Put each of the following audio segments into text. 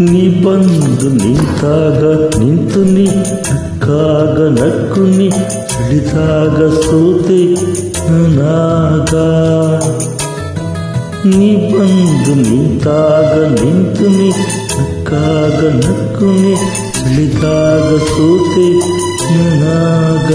ನೀ ಬಂದು ನಿಂತಾಗ ನಿಂತು ನೀ ನಕ್ಕಾಗ ನಕ್ಕು ನೀ ಸಿಡಿದಾಗ ಸೋತೆ ನಾನಾಗ. ನೀ ಬಂದು ನಿಂತಾಗ ನಿಂತು ನೀ ನಕ್ಕಾಗ ನಕ್ಕು ನೀ ಸಿಡಿದಾಗ ಸೋತೆ ನಾನಾಗ.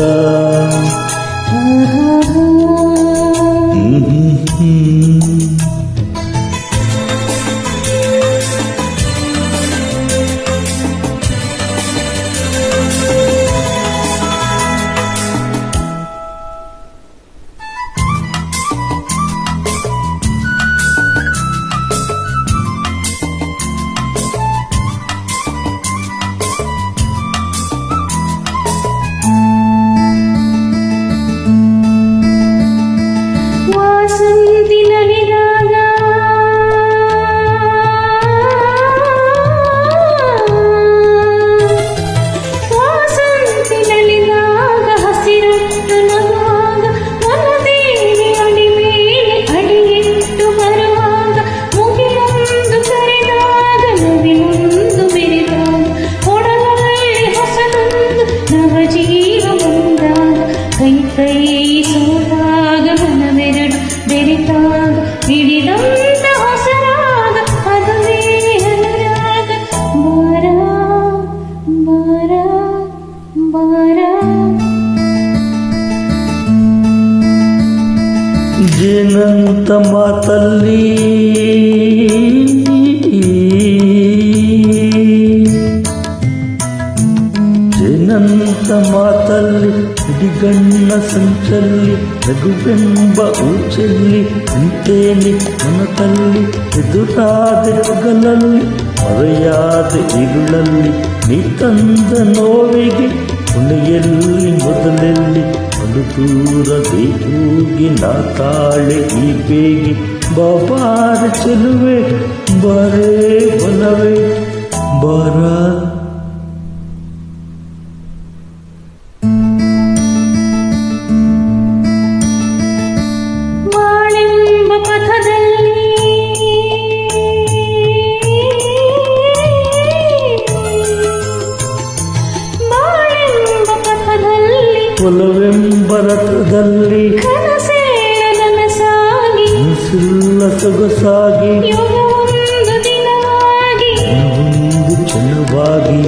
ಕೈ ಸೋತಾಗ ಮನವೆರಡು ಬೆರೆತಾಗ ಹಿಡಿದಂತ ಹೊಸರಾಗ ಅದುವೇ ಅನುರಾಗ. ಬಾರ ಬಾರ ಬಾರ ಜೇನಂತ ಮಾತಲ್ಲಿ ಜೇನಂತ ಮಾತಲ್ಲಿ ಹಿಡಿಗಣ್ಣ ಸಂಚಲ್ಲಿ ನಗುವೆಂಬ ಊಚಲ್ಲಿ ನಿಂತೇನೆ ಮನದಲ್ಲಿ ಎದುರಾದ ಹಗಲಲ್ಲಿ ಮರೆಯಾದ ಇರುಳಲ್ಲಿ ನೀ ತಂದ ನೋವಿಗೆ ಕೊನೆಯಲ್ಲಿ ಮೊದಲಲ್ಲಿ ಒಂದು ದೂರದೆ ಹೋಗಿ ನಾ ತಾಳೆ ಈ ಬೇಗಿ. ಬಾಬಾರ ಚೆಲುವೆ ಬಾರೇ ಬಲವೇ ಬಾರ. ಒಲವೆಂಬ ರಥದಲ್ಲಿ ನನಸಾಗಿ ಮನಸ್ಸಿಲ್ಲ ಸೊಗಸಾಗಿ ಒಂದು ದಿನವಾಗಿ ಒಂದು ಚೆಲುವಾಗಿ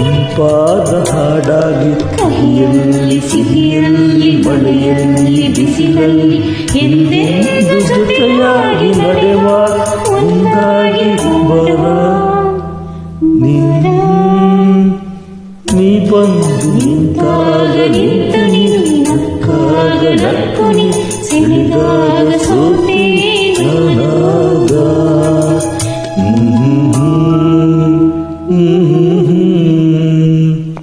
ಇಂಪಾದ ಹಾಡಾಗಿ ಕಹಿಯಲ್ಲಿ ಸಿಹಿಯಲ್ಲಿ ಮಳೆಯಲ್ಲಿ ಬಿಸಿಲಲ್ಲಿ ಎಂದೆಂದು ಜೊತೆಯಾಗಿ ನಡೆವ ಒಂದಾಗಿ ಬರ. ನೀ ಬಂದು ನಿಂತಾಗ ನಿಂತು ನೀ ನಕ್ಕಾಗ ನಕ್ಕು ನೀ ಸಿಡಿದಾಗ ಸೋತೆ